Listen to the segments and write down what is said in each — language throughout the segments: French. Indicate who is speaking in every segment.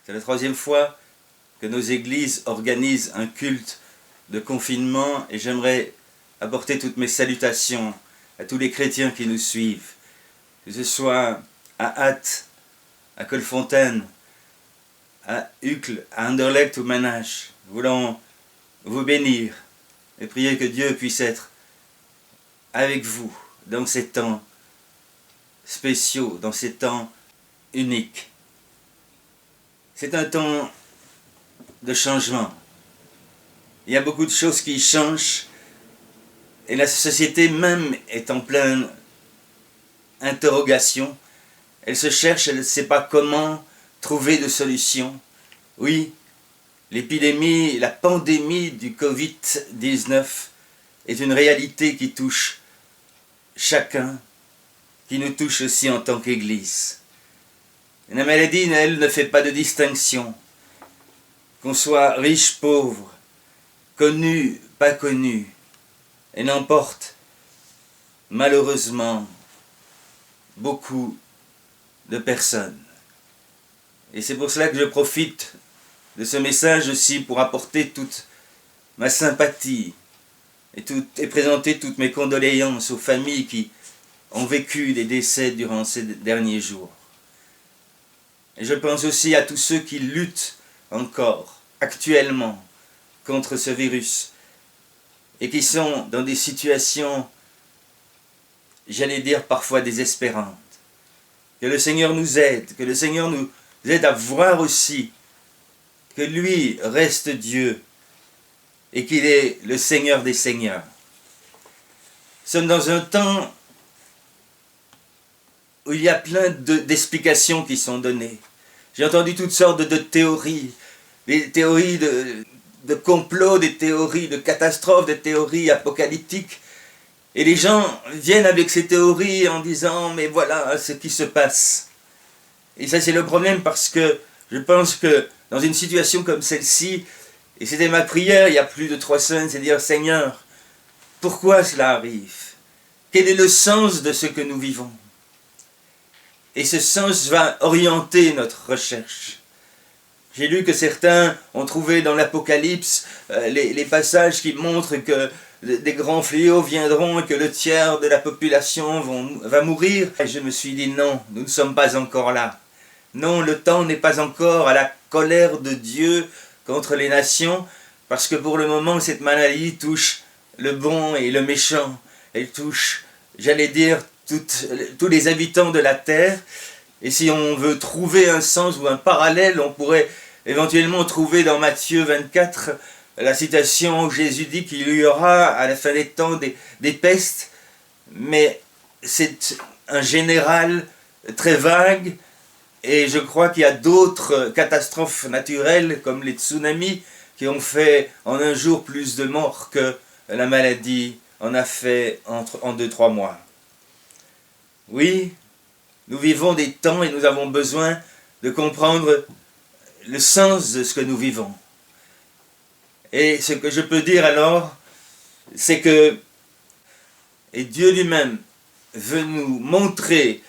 Speaker 1: C'est la troisième fois que nos églises organisent un culte de confinement et j'aimerais apporter toutes mes salutations à tous les chrétiens qui nous suivent, que ce soit à Ath, à Colfontaine, à Uccle, à Anderlecht ou Manache. Nous voulons vous bénir et prier que Dieu puisse être avec vous dans ces temps spéciaux, dans ces temps uniques. C'est un temps de changement. Il y a beaucoup de choses qui changent et la société même est en pleine interrogation. Elle se cherche, elle ne sait pas comment trouver de solutions. Oui, l'épidémie, la pandémie du Covid-19 est une réalité qui touche chacun, qui nous touche aussi en tant qu'Église. La maladie, elle, ne fait pas de distinction. Qu'on soit riche, pauvre, connu, pas connu, elle emporte malheureusement beaucoup de personnes. Et c'est pour cela que je profite de ce message aussi pour apporter toute ma sympathie et présenter toutes mes condoléances aux familles qui ont vécu des décès durant ces derniers jours. Et je pense aussi à tous ceux qui luttent encore, actuellement, contre ce virus et qui sont dans des situations, j'allais dire parfois désespérantes. Que le Seigneur nous aide, que le Seigneur nous aide à voir aussi que lui reste Dieu et qu'il est le Seigneur des Seigneurs. Nous sommes dans un temps où il y a plein d'explications qui sont données. J'ai entendu toutes sortes de théories, des théories de complot, des théories de catastrophes, des théories apocalyptiques. Et les gens viennent avec ces théories en disant « mais voilà ce qui se passe ». Et ça c'est le problème parce que je pense que dans une situation comme celle-ci, et c'était ma prière il y a plus de 3 semaines, c'est de dire « Seigneur, pourquoi cela arrive? Quel est le sens de ce que nous vivons ?» Et ce sens va orienter notre recherche. J'ai lu que certains ont trouvé dans l'Apocalypse les passages qui montrent que des grands fléaux viendront et que le tiers de la population va mourir. Et je me suis dit non, nous ne sommes pas encore là. Non, le temps n'est pas encore à la colère de Dieu contre les nations, parce que pour le moment cette maladie touche le bon et le méchant. Elle touche, j'allais dire, tous les habitants de la terre. Et si on veut trouver un sens ou un parallèle, on pourrait éventuellement trouver dans Matthieu 24 la citation où Jésus dit qu'il y aura à la fin des temps des pestes, mais c'est un général très vague et je crois qu'il y a d'autres catastrophes naturelles comme les tsunamis qui ont fait en un jour plus de morts que la maladie en a fait en 2-3 mois. Oui, nous vivons des temps et nous avons besoin de comprendre le sens de ce que nous vivons. Et ce que je peux dire alors, c'est que et Dieu lui-même veut nous montrer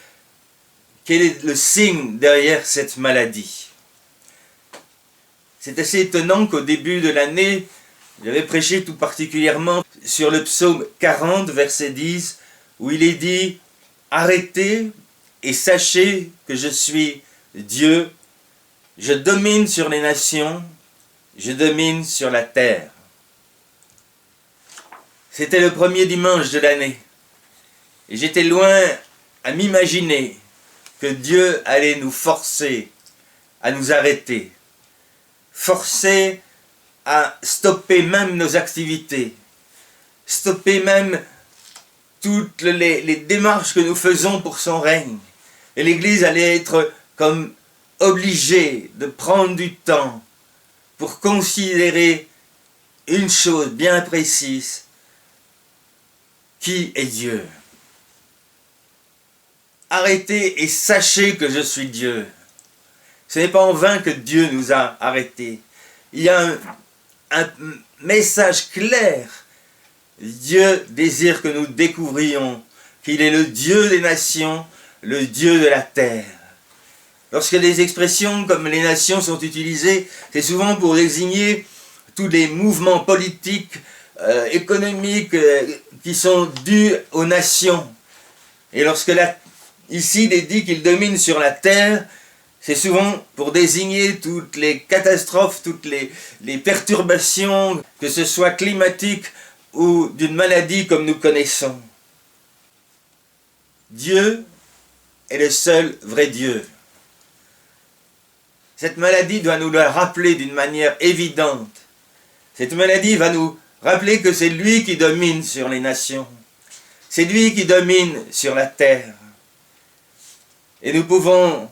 Speaker 1: quel est le signe derrière cette maladie. C'est assez étonnant qu'au début de l'année, j'avais prêché tout particulièrement sur le psaume 40, verset 10, où il est dit « Arrêtez et sachez que je suis Dieu, je domine sur les nations, je domine sur la terre. » C'était le premier dimanche de l'année. Et j'étais loin à m'imaginer que Dieu allait nous forcer à nous arrêter. Forcer à stopper même nos activités. Stopper même toutes les démarches que nous faisons pour son règne. Et l'Église allait être comme obligée de prendre du temps pour considérer une chose bien précise. Qui est Dieu? Arrêtez et sachez que je suis Dieu. Ce n'est pas en vain que Dieu nous a arrêtés. Il y a un message clair. Dieu désire que nous découvrions qu'il est le Dieu des nations, le Dieu de la terre. Lorsque des expressions comme les nations sont utilisées, c'est souvent pour désigner tous les mouvements politiques, économiques qui sont dus aux nations. Et lorsque ici il est dit qu'il domine sur la terre, c'est souvent pour désigner toutes les catastrophes, toutes les perturbations, que ce soit climatiques ou d'une maladie comme nous connaissons. Dieu est le seul vrai Dieu. Cette maladie doit nous le rappeler d'une manière évidente. Cette maladie va nous rappeler que c'est lui qui domine sur les nations. C'est lui qui domine sur la terre. Et nous pouvons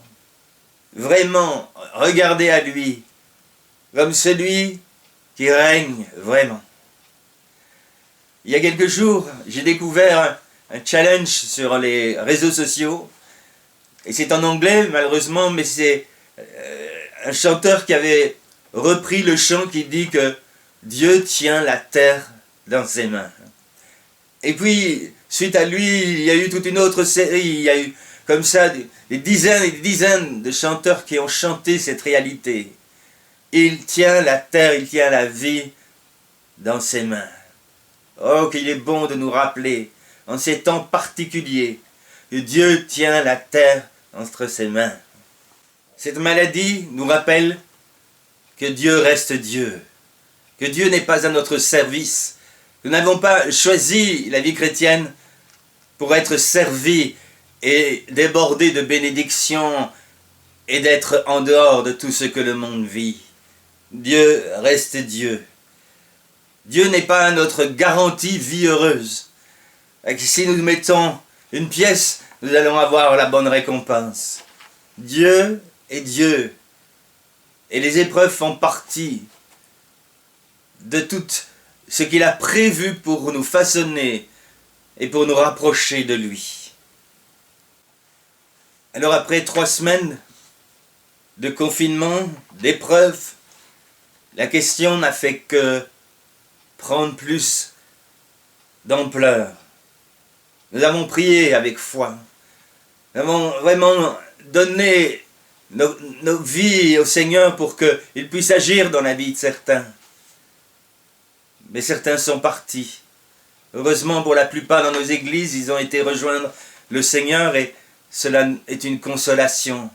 Speaker 1: vraiment regarder à lui comme celui qui règne vraiment. Il y a quelques jours, j'ai découvert un challenge sur les réseaux sociaux. Et c'est en anglais, malheureusement, mais c'est un chanteur qui avait repris le chant qui dit que Dieu tient la terre dans ses mains. Et puis, suite à lui, il y a eu toute une autre série. Il y a eu comme ça des dizaines et des dizaines de chanteurs qui ont chanté cette réalité. Il tient la terre, il tient la vie dans ses mains. Oh, qu'il est bon de nous rappeler, en ces temps particuliers, que Dieu tient la terre entre ses mains. Cette maladie nous rappelle que Dieu reste Dieu, que Dieu n'est pas à notre service. Nous n'avons pas choisi la vie chrétienne pour être servis et débordés de bénédictions et d'être en dehors de tout ce que le monde vit. Dieu reste Dieu. Dieu n'est pas notre garantie vie heureuse. Et si nous mettons une pièce, nous allons avoir la bonne récompense. Dieu est Dieu. Et les épreuves font partie de tout ce qu'il a prévu pour nous façonner et pour nous rapprocher de lui. Alors après 3 semaines de confinement, d'épreuves, la question n'a fait que prendre plus d'ampleur. Nous avons prié avec foi. Nous avons vraiment donné nos vies au Seigneur pour qu'il puisse agir dans la vie de certains. Mais certains sont partis. Heureusement, pour la plupart dans nos églises, ils ont été rejoindre le Seigneur et cela est une consolation.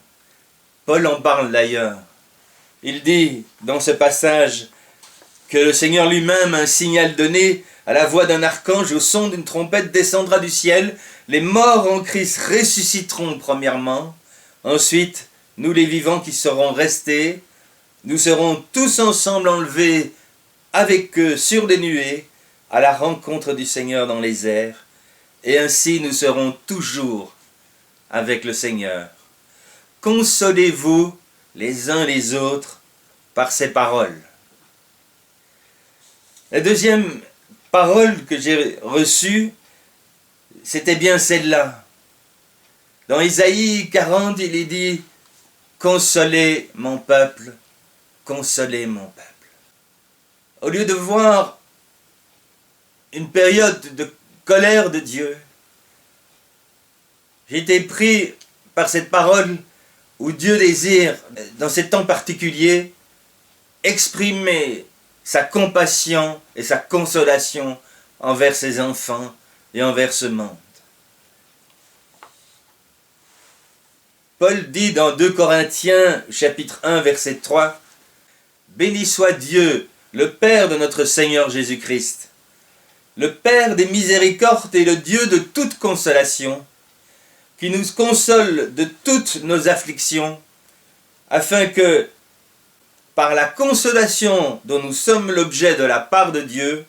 Speaker 1: Paul en parle d'ailleurs. Il dit dans ce passage que le Seigneur lui-même, un signal donné, à la voix d'un archange, au son d'une trompette, descendra du ciel. Les morts en Christ ressusciteront premièrement. Ensuite, nous les vivants qui serons restés, nous serons tous ensemble enlevés avec eux sur des nuées à la rencontre du Seigneur dans les airs. Et ainsi nous serons toujours avec le Seigneur. Consolez-vous les uns les autres par ces paroles. La deuxième parole que j'ai reçue, c'était bien celle-là. Dans Isaïe 40, il est dit « Consolez mon peuple, consolez mon peuple ». Au lieu de voir une période de colère de Dieu, j'ai été pris par cette parole où Dieu désire, dans ces temps particuliers, exprimer sa compassion et sa consolation envers ses enfants et envers ce monde. Paul dit dans 2 Corinthiens, chapitre 1, verset 3, « Béni soit Dieu, le Père de notre Seigneur Jésus-Christ, le Père des miséricordes et le Dieu de toute consolation, qui nous console de toutes nos afflictions, afin que, par la consolation dont nous sommes l'objet de la part de Dieu,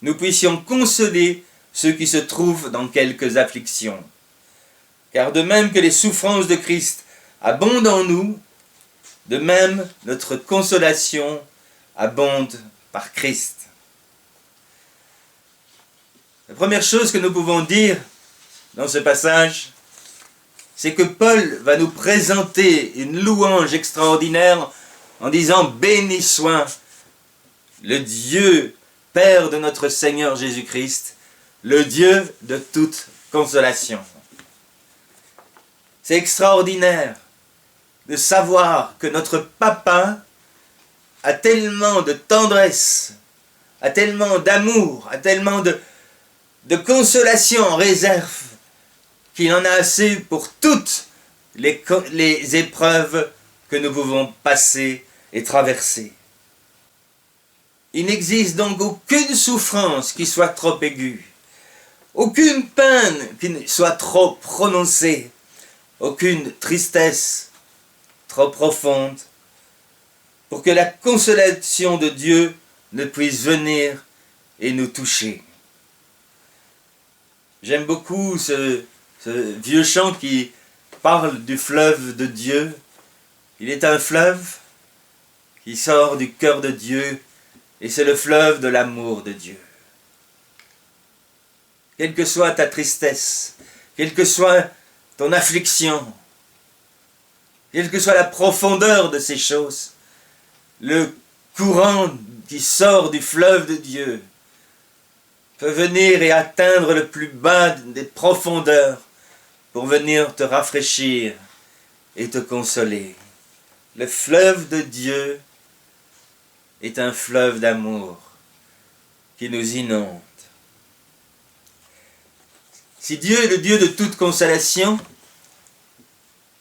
Speaker 1: nous puissions consoler ceux qui se trouvent dans quelques afflictions. Car de même que les souffrances de Christ abondent en nous, de même notre consolation abonde par Christ. » La première chose que nous pouvons dire dans ce passage, c'est que Paul va nous présenter une louange extraordinaire en disant « Béni soit le Dieu, Père de notre Seigneur Jésus-Christ, le Dieu de toute consolation. » C'est extraordinaire de savoir que notre papa a tellement de tendresse, a tellement d'amour, a tellement de consolation en réserve, qu'il en a assez pour toutes les épreuves que nous pouvons passer et traverser. Il n'existe donc aucune souffrance qui soit trop aiguë, aucune peine qui soit trop prononcée, aucune tristesse trop profonde, pour que la consolation de Dieu ne puisse venir et nous toucher. J'aime beaucoup ce vieux chant qui parle du fleuve de Dieu. Il est un fleuve qui sort du cœur de Dieu et c'est le fleuve de l'amour de Dieu. Quelle que soit ta tristesse, quelle que soit ton affliction, quelle que soit la profondeur de ces choses, le courant qui sort du fleuve de Dieu peut venir et atteindre le plus bas des profondeurs pour venir te rafraîchir et te consoler. Le fleuve de Dieu est un fleuve d'amour qui nous inonde. Si Dieu est le Dieu de toute consolation,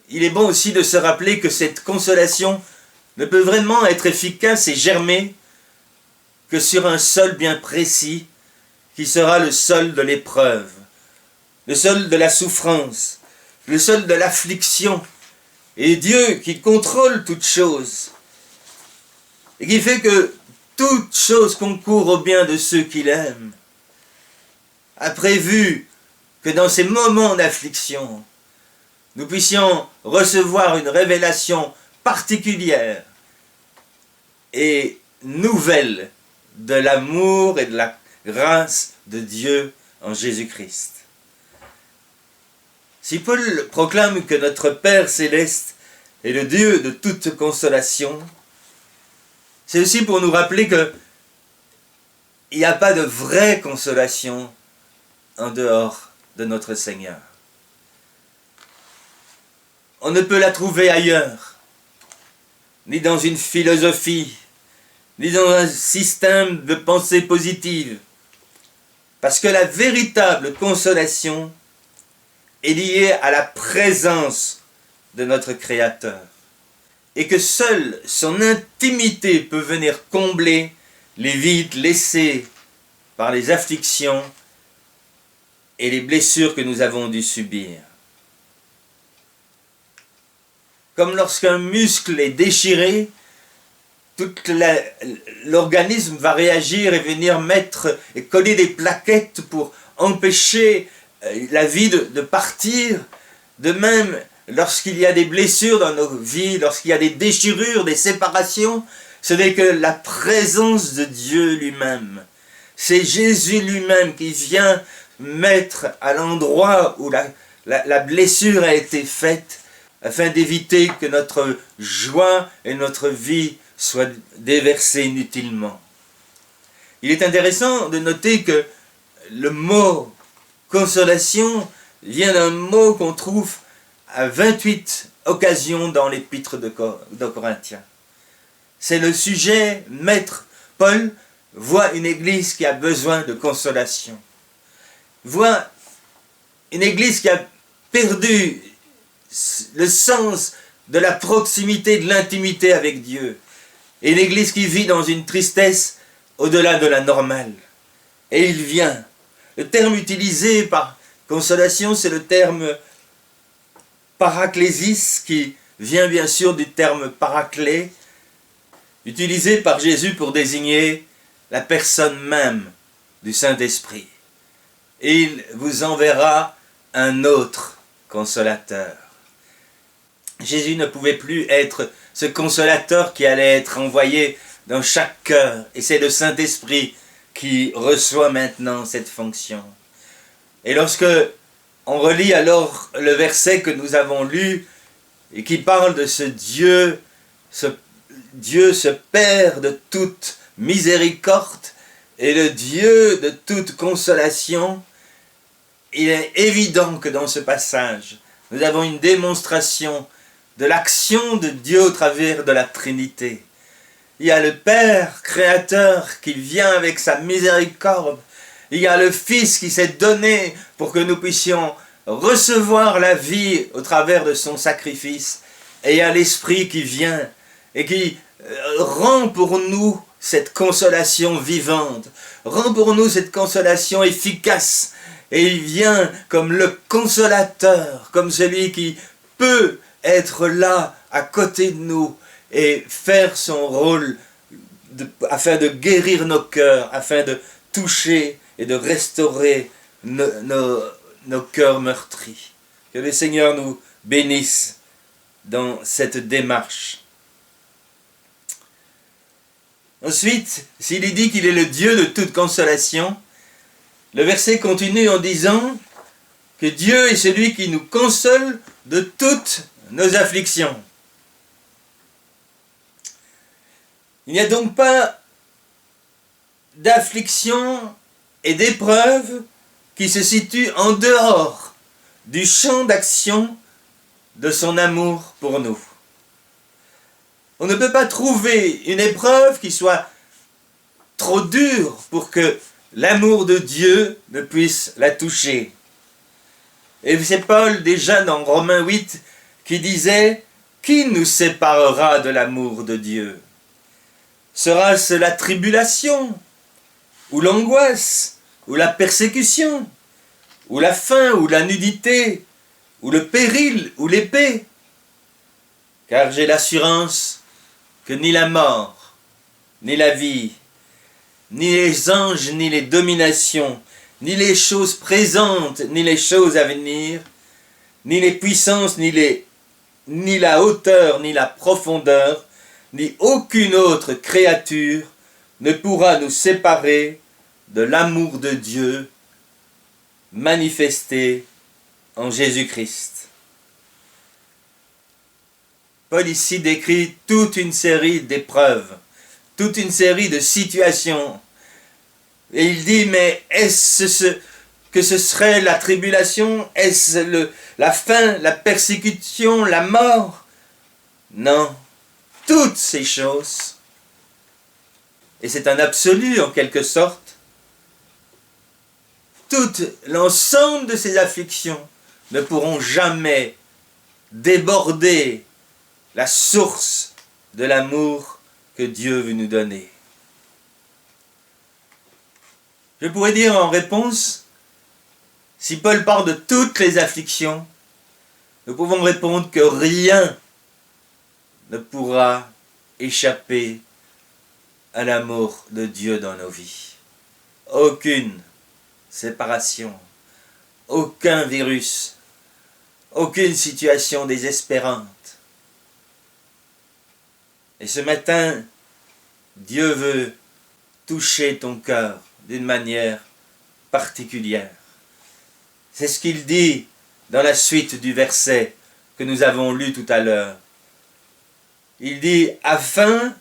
Speaker 1: il est bon aussi de se rappeler que cette consolation ne peut vraiment être efficace et germer que sur un sol bien précis, qui sera le sol de l'épreuve, le sol de la souffrance, le sol de l'affliction. Et Dieu qui contrôle toutes choses, et qui fait que toute chose concourt au bien de ceux qu'il aime, a prévu que dans ces moments d'affliction, nous puissions recevoir une révélation particulière et nouvelle de l'amour et de la grâce de Dieu en Jésus-Christ. Si Paul proclame que notre Père céleste est le Dieu de toute consolation, c'est aussi pour nous rappeler qu'il n'y a pas de vraie consolation en dehors de notre Seigneur. On ne peut la trouver ailleurs, ni dans une philosophie, ni dans un système de pensée positive, parce que la véritable consolation est liée à la présence de notre Créateur, et que seule son intimité peut venir combler les vides laissés par les afflictions et les blessures que nous avons dû subir. Comme lorsqu'un muscle est déchiré, tout l'organisme va réagir et venir mettre et coller des plaquettes pour empêcher la vie de partir. De même, lorsqu'il y a des blessures dans nos vies, lorsqu'il y a des déchirures, des séparations, ce n'est que la présence de Dieu lui-même. C'est Jésus lui-même qui vient mettre à l'endroit où la blessure a été faite, afin d'éviter que notre joie et notre vie soient déversées inutilement. Il est intéressant de noter que le mot consolation vient d'un mot qu'on trouve à 28 occasions dans l'épître de Corinthiens. C'est le sujet maître. Paul voit une église qui a besoin de consolation. Voit une église qui a perdu le sens de la proximité, de l'intimité avec Dieu. Et l'église qui vit dans une tristesse au-delà de la normale. Et il vient. Le terme utilisé par consolation, c'est le terme paraklésis, qui vient bien sûr du terme paraclé, utilisé par Jésus pour désigner la personne même du Saint-Esprit. Et il vous enverra un autre consolateur. Jésus ne pouvait plus être ce consolateur qui allait être envoyé dans chaque cœur. Et c'est le Saint-Esprit qui reçoit maintenant cette fonction. Et lorsque on relit alors le verset que nous avons lu, et qui parle de ce Dieu, ce Père de toute miséricorde, et le Dieu de toute consolation, il est évident que dans ce passage, nous avons une démonstration de l'action de Dieu au travers de la Trinité. Il y a le Père créateur qui vient avec sa miséricorde. Il y a le Fils qui s'est donné pour que nous puissions recevoir la vie au travers de son sacrifice. Et il y a l'Esprit qui vient et qui rend pour nous cette consolation vivante, rend pour nous cette consolation efficace. Et il vient comme le consolateur, comme celui qui peut être là à côté de nous et faire son rôle afin de guérir nos cœurs, afin de toucher et de restaurer nos cœurs meurtris. Que le Seigneur nous bénisse dans cette démarche. Ensuite, s'il est dit qu'il est le Dieu de toute consolation, le verset continue en disant que Dieu est celui qui nous console de toutes nos afflictions. Il n'y a donc pas d'affliction et d'épreuve qui se situent en dehors du champ d'action de son amour pour nous. On ne peut pas trouver une épreuve qui soit trop dure pour que l'amour de Dieu ne puisse la toucher. Et c'est Paul déjà dans Romains 8 qui disait « Qui nous séparera de l'amour de Dieu ? Sera-ce la tribulation, ou l'angoisse, ou la persécution, ou la faim, ou la nudité, ou le péril, ou l'épée ? Car j'ai l'assurance que ni la mort, ni la vie, ni les anges, ni les dominations, ni les choses présentes, ni les choses à venir, ni les puissances, ni la hauteur, ni la profondeur, ni aucune autre créature ne pourra nous séparer de l'amour de Dieu manifesté en Jésus-Christ. Paul ici décrit toute une série d'épreuves, toute une série de situations. Et il dit, mais est-ce que ce serait la tribulation? Est-ce la faim, la persécution, la mort? Non, toutes ces choses, et c'est un absolu en quelque sorte, tout l'ensemble de ces afflictions ne pourront jamais déborder la source de l'amour que Dieu veut nous donner. Je pourrais dire en réponse, si Paul parle de toutes les afflictions, nous pouvons répondre que rien ne pourra échapper à l'amour de Dieu dans nos vies. Aucune séparation, aucun virus, aucune situation désespérante. Et ce matin, Dieu veut toucher ton cœur d'une manière particulière. C'est ce qu'il dit dans la suite du verset que nous avons lu tout à l'heure. Il dit « afin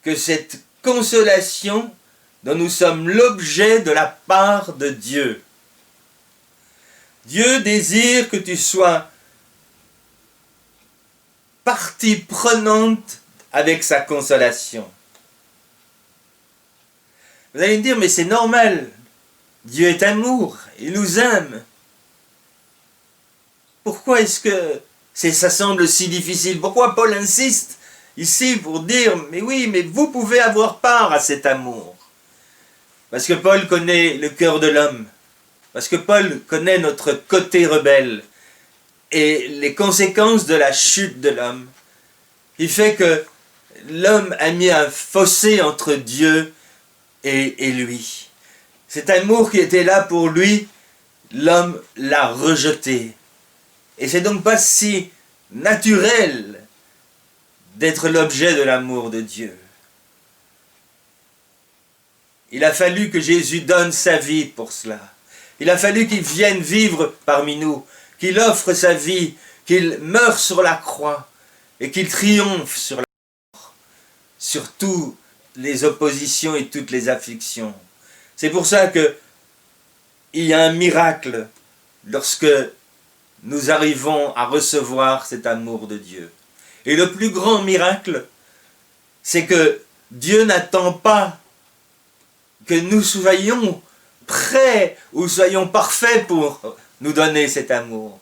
Speaker 1: que cette consolation dont nous sommes l'objet de la part de Dieu. » Dieu désire que tu sois partie prenante avec sa consolation. Vous allez me dire, mais c'est normal, Dieu est amour, il nous aime. Pourquoi est-ce que ça semble si difficile? Pourquoi Paul insiste ici pour dire, mais oui, mais vous pouvez avoir part à cet amour? Parce que Paul connaît le cœur de l'homme, parce que Paul connaît notre côté rebelle, et les conséquences de la chute de l'homme, qui fait que l'homme a mis un fossé entre Dieu et lui. Cet amour qui était là pour lui, l'homme l'a rejeté. Et c'est donc pas si naturel d'être l'objet de l'amour de Dieu. Il a fallu que Jésus donne sa vie pour cela. Il a fallu qu'il vienne vivre parmi nous, qu'il offre sa vie, qu'il meure sur la croix et qu'il triomphe sur la mort, sur toutes les oppositions et toutes les afflictions. C'est pour ça que il y a un miracle lorsque nous arrivons à recevoir cet amour de Dieu. Et le plus grand miracle, c'est que Dieu n'attend pas que nous soyons prêts ou soyons parfaits pour nous donner cet amour.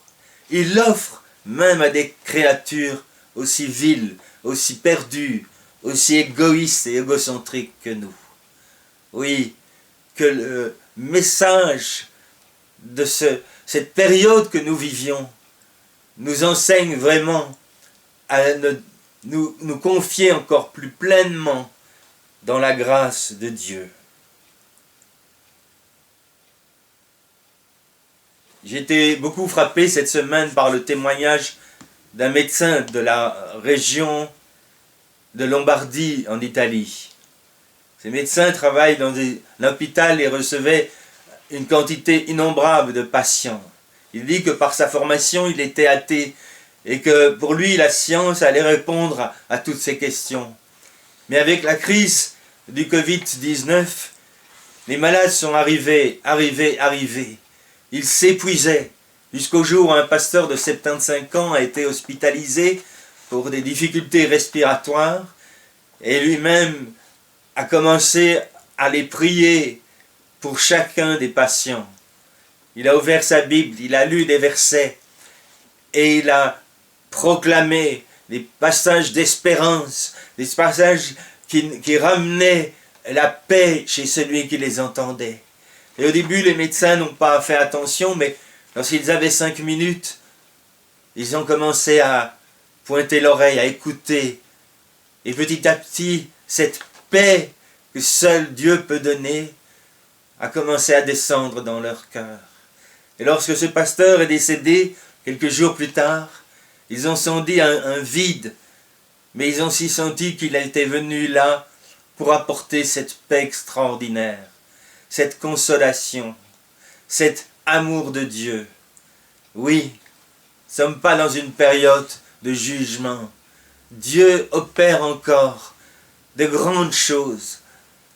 Speaker 1: Il l'offre même à des créatures aussi viles, aussi perdues, aussi égoïstes et égocentriques que nous. Oui, que le message de cette période que nous vivions nous enseigne vraiment à nous confier encore plus pleinement dans la grâce de Dieu. J'ai été beaucoup frappé cette semaine par le témoignage d'un médecin de la région de Lombardie en Italie. Ces médecins travaillent dans un hôpital et recevaient une quantité innombrable de patients. Il dit que par sa formation, il était athée et que pour lui, la science allait répondre à toutes ces questions. Mais avec la crise du Covid-19, les malades sont arrivés. Ils s'épuisaient jusqu'au jour où un pasteur de 75 ans a été hospitalisé pour des difficultés respiratoires et lui-même a commencé à les prier pour chacun des patients. Il a ouvert sa Bible, il a lu des versets et il a proclamé des passages d'espérance, des passages qui ramenaient la paix chez celui qui les entendait. Et au début, les médecins n'ont pas fait attention, mais lorsqu'ils avaient 5 minutes, ils ont commencé à pointer l'oreille, à écouter. Et petit à petit, cette paix que seul Dieu peut donner a commencé à descendre dans leur cœur. Et lorsque ce pasteur est décédé, quelques jours plus tard, ils ont senti un vide, mais ils ont aussi senti qu'il était venu là pour apporter cette paix extraordinaire, cette consolation, cet amour de Dieu. Oui, nous ne sommes pas dans une période de jugement. Dieu opère encore de grandes choses.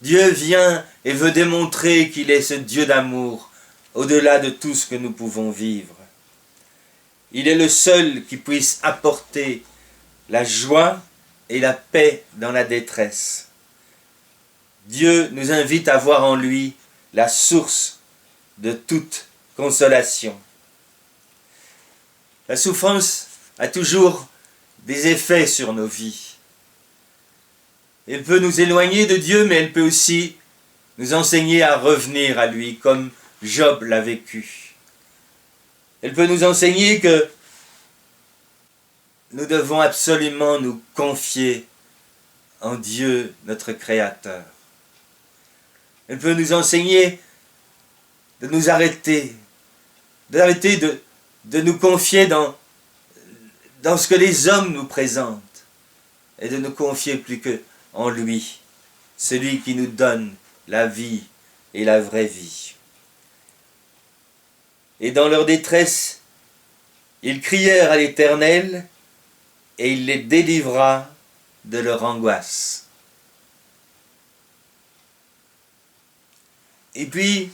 Speaker 1: Dieu vient et veut démontrer qu'il est ce Dieu d'amour, au-delà de tout ce que nous pouvons vivre. Il est le seul qui puisse apporter la joie et la paix dans la détresse. Dieu nous invite à voir en lui la source de toute consolation. La souffrance a toujours des effets sur nos vies. Elle peut nous éloigner de Dieu, mais elle peut aussi nous enseigner à revenir à lui, comme Job l'a vécu. Elle peut nous enseigner que nous devons absolument nous confier en Dieu, notre Créateur. Elle peut nous enseigner de nous arrêter, de nous confier dans ce que les hommes nous présentent, et de nous confier plus que en lui, celui qui nous donne la vie et la vraie vie. Et dans leur détresse, ils crièrent à l'Éternel, et il les délivra de leur angoisse. Et puis,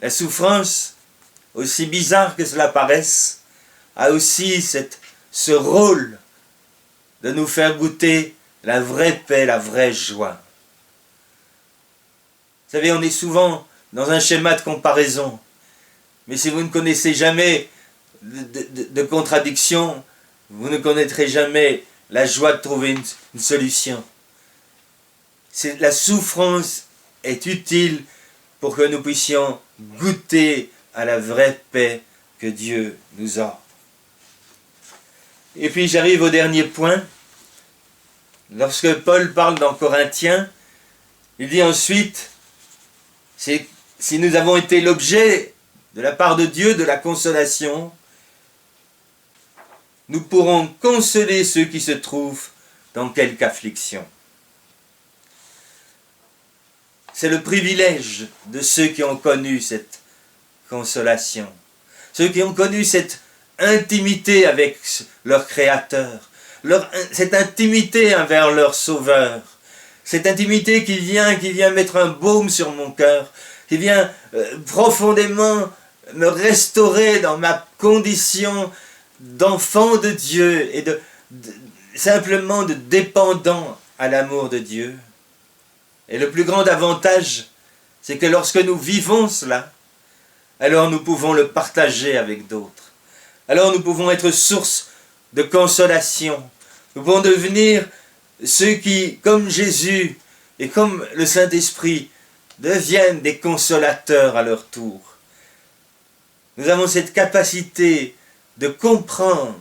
Speaker 1: la souffrance, aussi bizarre que cela paraisse, a aussi ce rôle de nous faire goûter la vraie paix, la vraie joie. Vous savez, on est souvent dans un schéma de comparaison, mais si vous ne connaissez jamais de contradiction, vous ne connaîtrez jamais la joie de trouver une solution. La souffrance est utile pour que nous puissions goûter à la vraie paix que Dieu nous offre. Et puis j'arrive au dernier point. Lorsque Paul parle dans Corinthiens, il dit ensuite, si nous avons été l'objet de la part de Dieu de la consolation, nous pourrons consoler ceux qui se trouvent dans quelque affliction. C'est le privilège de ceux qui ont connu cette consolation, ceux qui ont connu cette intimité avec leur Créateur, cette intimité envers leur Sauveur, cette intimité qui vient mettre un baume sur mon cœur, qui vient profondément me restaurer dans ma condition d'enfant de Dieu et simplement de dépendant à l'amour de Dieu. Et le plus grand avantage, c'est que lorsque nous vivons cela, alors nous pouvons le partager avec d'autres. Alors nous pouvons être source de consolation. Nous pouvons devenir ceux qui, comme Jésus et comme le Saint-Esprit, deviennent des consolateurs à leur tour. Nous avons cette capacité de comprendre,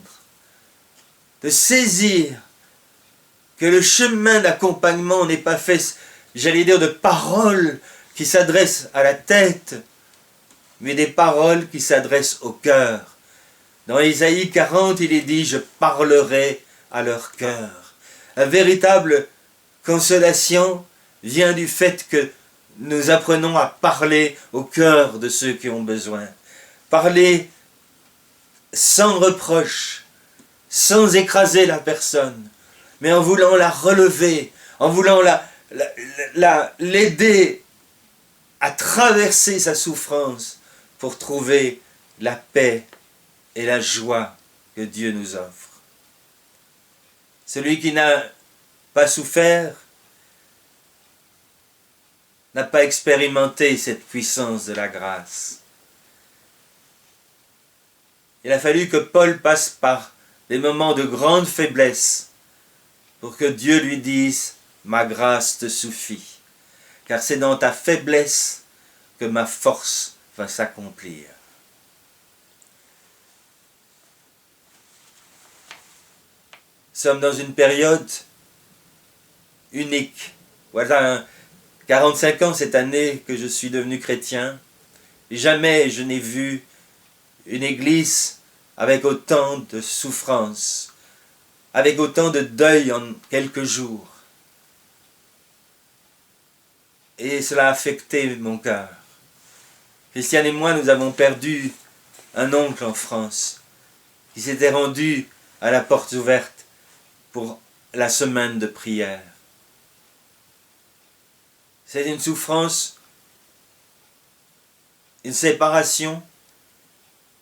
Speaker 1: de saisir que le chemin d'accompagnement n'est pas fait, j'allais dire, de paroles qui s'adressent à la tête, mais des paroles qui s'adressent au cœur. Dans Ésaïe 40, il est dit « Je parlerai à leur cœur ». La véritable consolation vient du fait que nous apprenons à parler au cœur de ceux qui ont besoin. Parler sans reproche, sans écraser la personne, mais en voulant la relever, en voulant l'aider à traverser sa souffrance pour trouver la paix et la joie que Dieu nous offre. Celui qui n'a pas souffert n'a pas expérimenté cette puissance de la grâce. Il a fallu que Paul passe par des moments de grande faiblesse pour que Dieu lui dise « Ma grâce te suffit, car c'est dans ta faiblesse que ma force va s'accomplir. » Nous sommes dans une période unique. Voilà 45 ans cette année que je suis devenu chrétien. Et jamais je n'ai vu une église avec autant de souffrance, avec autant de deuil en quelques jours. Et cela a affecté mon cœur. Christiane et moi, nous avons perdu un oncle en France qui s'était rendu à la porte ouverte pour la semaine de prière. C'est une souffrance, une séparation,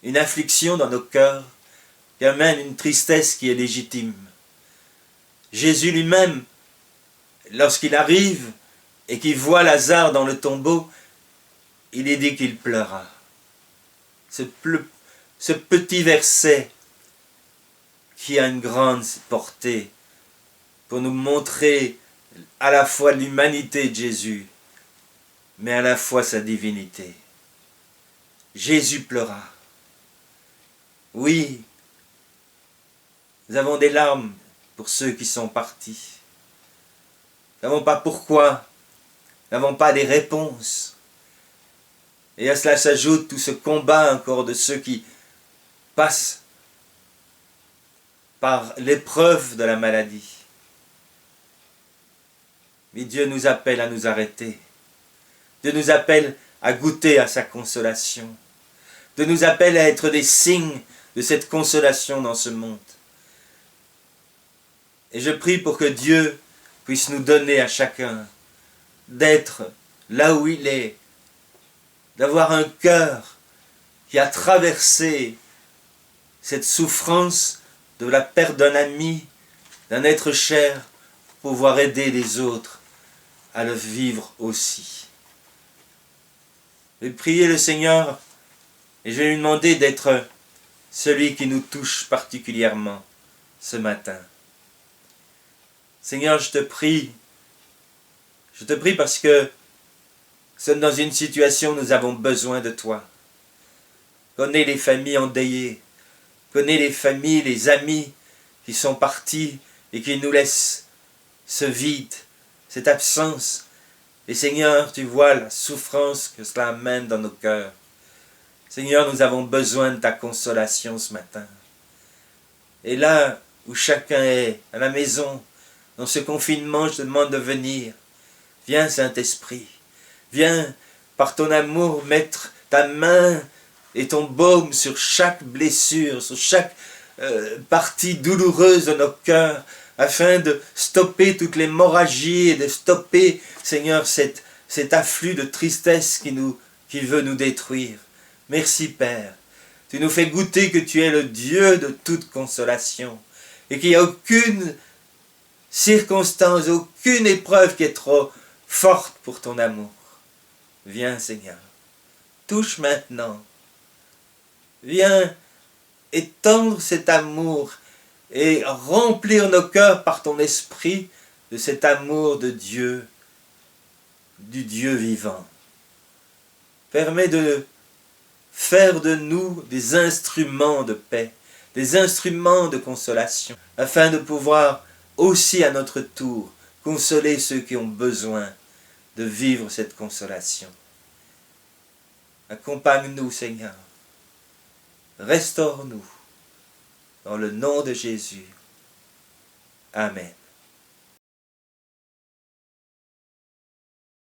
Speaker 1: une affliction dans nos cœurs qui amène une tristesse qui est légitime. Jésus lui-même, lorsqu'il arrive et qu'il voit Lazare dans le tombeau, il est dit qu'il pleura. Ce petit verset qui a une grande portée pour nous montrer à la fois l'humanité de Jésus, mais à la fois sa divinité. Jésus pleura. Oui, nous avons des larmes pour ceux qui sont partis. Nous n'avons pas pourquoi, nous n'avons pas des réponses. Et à cela s'ajoute tout ce combat encore de ceux qui passent par l'épreuve de la maladie. Mais Dieu nous appelle à nous arrêter. Dieu nous appelle à goûter à sa consolation. Dieu nous appelle à être des signes de cette consolation dans ce monde. Et je prie pour que Dieu puisse nous donner à chacun d'être là où il est, d'avoir un cœur qui a traversé cette souffrance de la perte d'un ami, d'un être cher, pour pouvoir aider les autres à le vivre aussi. Je vais prier le Seigneur et je vais lui demander d'être celui qui nous touche particulièrement ce matin. Seigneur, je te prie parce que nous sommes dans une situation où nous avons besoin de toi. Connais les familles endeuillées, connais les familles, les amis qui sont partis et qui nous laissent ce vide, cette absence. Et Seigneur, tu vois la souffrance que cela amène dans nos cœurs. Seigneur, nous avons besoin de ta consolation ce matin. Et là où chacun est, à la maison, dans ce confinement, je te demande de venir. Viens, Saint-Esprit. Viens, par ton amour, mettre ta main et ton baume sur chaque blessure, sur chaque partie douloureuse de nos cœurs, afin de stopper toute l'hémorragie et de stopper, Seigneur, cet afflux de tristesse qui veut nous détruire. Merci Père. Tu nous fais goûter que tu es le Dieu de toute consolation et qu'il n'y a aucune circonstance, aucune épreuve qui est trop forte pour ton amour. Viens Seigneur, touche maintenant. Viens étendre cet amour et remplir nos cœurs par ton esprit de cet amour de Dieu, du Dieu vivant. Permets de faire de nous des instruments de paix, des instruments de consolation, afin de pouvoir aussi à notre tour consoler ceux qui ont besoin de vivre cette consolation. Accompagne-nous Seigneur, restaure-nous, dans le nom de Jésus. Amen.